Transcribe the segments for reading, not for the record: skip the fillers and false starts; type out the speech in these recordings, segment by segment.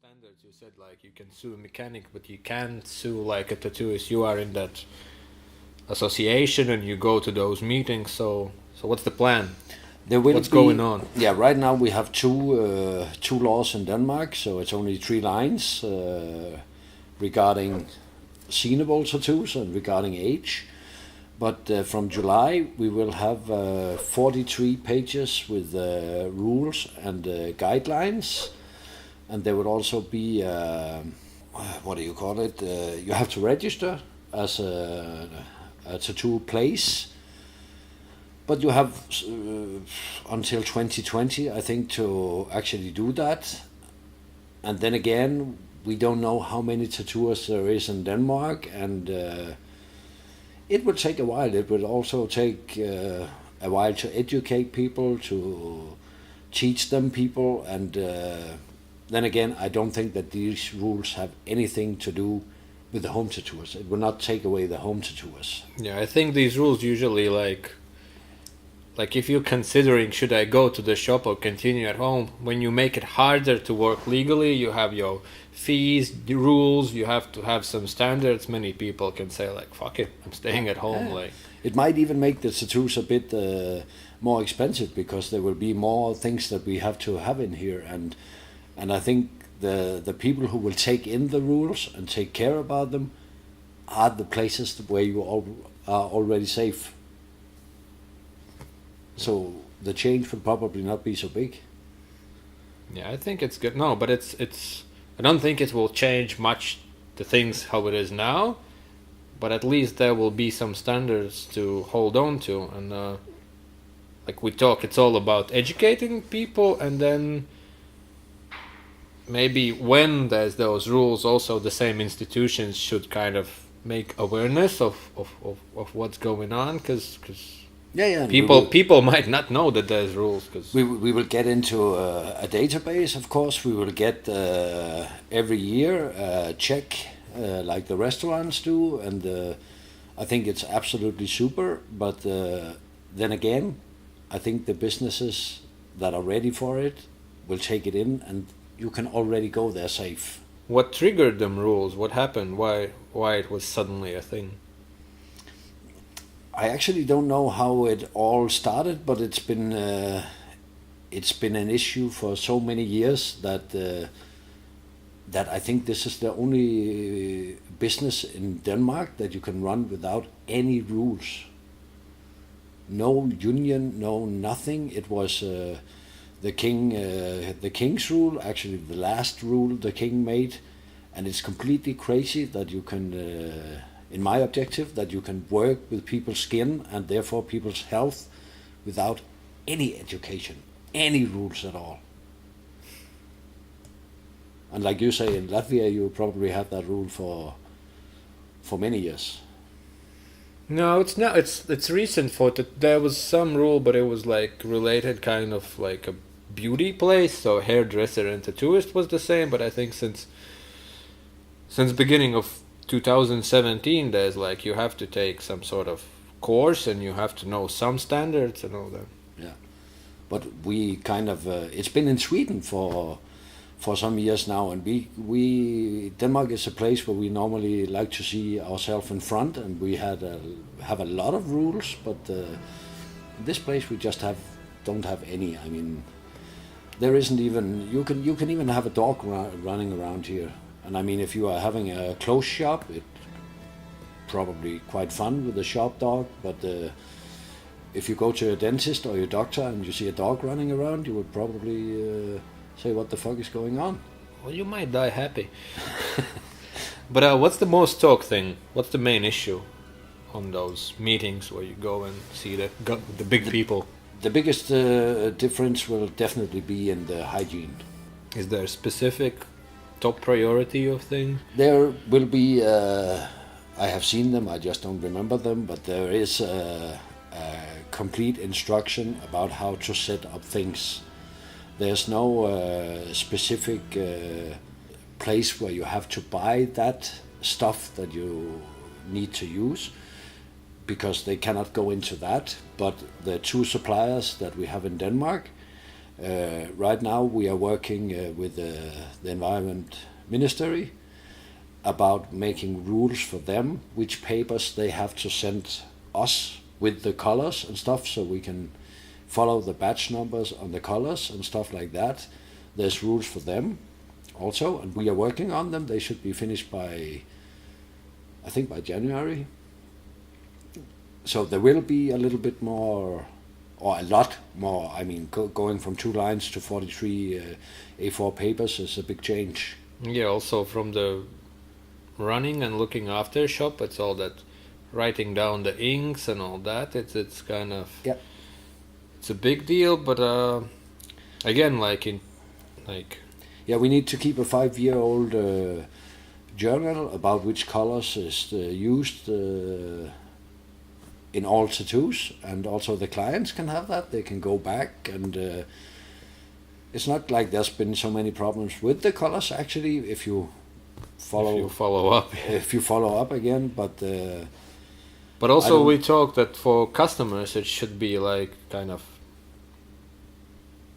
standards. You said like you can sue a mechanic, but you can't sue like a tattooist. You are in that association and you go to those meetings. So what's the plan? There will What's be, going on? Yeah, right now we have two laws in Denmark, so it's only 3 lines regarding scenable tattoos and regarding age. But from July we will have 43 pages with rules and guidelines, and there will also be what do you call it? You have to register as a tattoo place. But you have until 2020, I think, to actually do that. And then again, we don't know how many tattooers there is in Denmark, and it will take a while. It will also take a while to educate people, to teach them people, and then again, I don't think that these rules have anything to do with the home tattooers. It will not take away the home tattooers. Yeah, I think these rules usually like if you're considering should I go to the shop or continue at home, when you make it harder to work legally, you have your fees, the rules, you have to have some standards. Many people can say like, fuck it, I'm staying at home. Like it might even make the tattoos a bit more expensive, because there will be more things that we have to have in here, and I think the people who will take in the rules and take care about them are the places where you are already safe. So the change will probably not be so big. yeah, I think it's good. No, but it's I don't think it will change much the things how it is now, but at least there will be some standards to hold on to. And like we talk, it's all about educating people, and then maybe when there's those rules, also the same institutions should kind of make awareness of what's going on, because Yeah. people might not know that there's rules. Cause We will get into a database, of course. We will get every year check like the restaurants do, and I think it's absolutely super. But then again, I think the businesses that are ready for it will take it in, and you can already go there safe. what triggered them rules? What happened? Why it was suddenly a thing? I actually don't know how it all started, but it's been an issue for so many years that I think this is the only business in Denmark that you can run without any rules. No union, no nothing. It was the king's rule, actually the last rule the king made, and it's completely crazy that you can. In my objective, that you can work with people's skin and therefore people's health without any education, any rules at all. And like you say, in Latvia, you probably had that rule for many years. No, it's not. It's recent. There was some rule, but it was like related, kind of like a beauty place. So hairdresser and tattooist was the same, but I think since beginning of 2017, there's like you have to take some sort of course and you have to know some standards and all that. Yeah, but we kind of it's been in Sweden for some years now, and we Denmark is a place where we normally like to see ourselves in front, and we have a lot of rules, but in this place we just don't have any. I mean, there isn't even you can even have a dog running around here. And I mean, if you are having a clothes shop, it's probably quite fun with a shop dog. But if you go to a dentist or your doctor and you see a dog running around, you would probably say, what the fuck is going on? Well, you might die happy. But what's the most talk thing? What's the main issue on those meetings where you go and see the big people? The biggest difference will definitely be in the hygiene. Is there a specific top priority of things? There will be, I have seen them, I just don't remember them, but there is a complete instruction about how to set up things. There's no specific place where you have to buy that stuff that you need to use, because they cannot go into that. But the two suppliers that we have in Denmark, Right now we are working with the Environment Ministry about making rules for them, which papers they have to send us with the colors and stuff, so we can follow the batch numbers on the colors and stuff like that. There's rules for them also, and we are working on them. They should be finished by, I think, by January. So there will be a little bit more, or a lot more. I mean, going from 2 lines to 43 A4 papers is a big change. Yeah, also from the running and looking after shop, it's all that writing down the inks and all that. It's kind of, yeah, it's a big deal. But again, yeah, we need to keep a 5-year-old journal about which colors is used in all tattoos, and also the clients can have that. They can go back, and it's not like there's been so many problems with the colors actually if you follow up. If you follow up again, but also we talked that for customers it should be like kind of,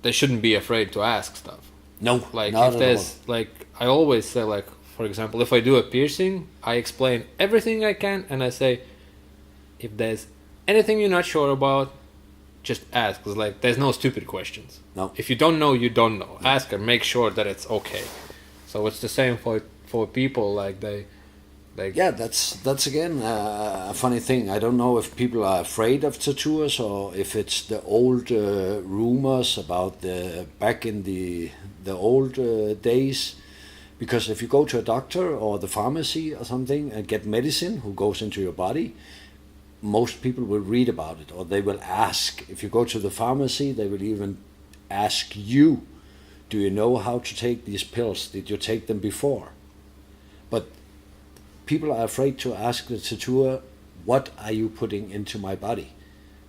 they shouldn't be afraid to ask stuff. No, like not if there's all. like, I always say, like, for example, if I do a piercing, I explain everything I can, and I say, if there's anything you're not sure about, just ask. 'Cause like, there's no stupid questions. No. If you don't know, you don't know. Ask and make sure that it's okay. So it's the same for people. Like Yeah, that's again a funny thing. I don't know if people are afraid of tattooers or if it's the old rumors about back in the old days. Because if you go to a doctor or the pharmacy or something and get medicine who goes into your body, most people will read about it, or they will ask. If you go to the pharmacy, they will even ask you, do you know how to take these pills? Did you take them before? But people are afraid to ask the tattooer, what are you putting into my body?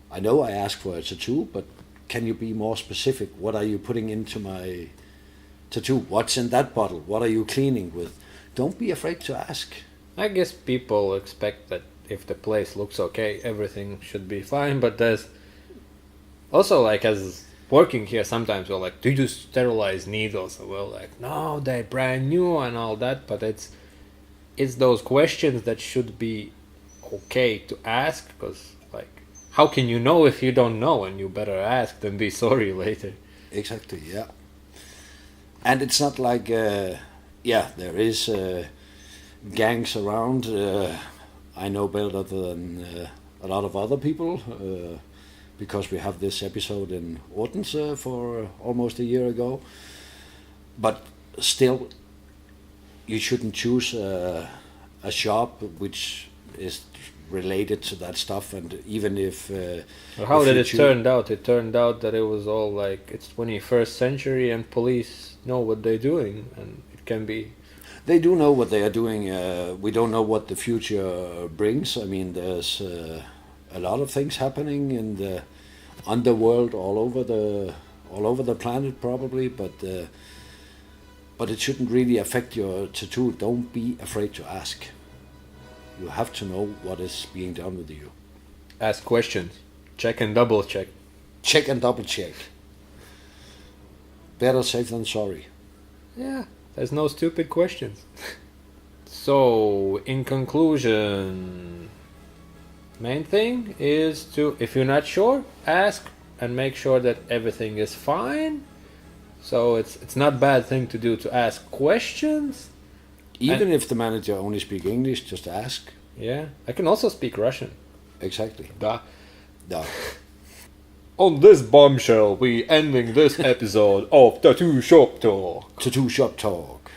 I know I ask for a tattoo, but can you be more specific? What are you putting into my tattoo? What's in that bottle? What are you cleaning with? Don't be afraid to ask. I guess people expect that if the place looks okay, everything should be fine. But there's also, like, as working here, sometimes we're like, do you sterilize needles? So we're like, no, they're brand new and all that. But it's those questions that should be okay to ask, because like, how can you know if you don't know? And you better ask than be sorry later. Exactly, yeah. And it's not like, there is gangs around. I know better than a lot of other people, because we have this episode in Odense for almost a year ago. But still, you shouldn't choose a shop which is related to that stuff. And even if how did it turn out? It turned out that it was all like, it's 21st century and police know what they're doing, and it can be, they do know what they are doing. We don't know what the future brings. I mean, there's a lot of things happening in the underworld all over the planet probably, but it shouldn't really affect your tattoo. Don't be afraid to ask. You have to know what is being done with you. ask questions, check and double check. Check and double check. Better safe than sorry. Yeah, there's no stupid questions. So, in conclusion, main thing is to, if you're not sure, ask and make sure that everything is fine. So it's not a bad thing to do, to ask questions. Even if the manager only speaks English, just ask. Yeah, I can also speak Russian. Exactly. Da. Da. On this bombshell, we ending this episode of Tattoo Shop Talk. Tattoo Shop Talk.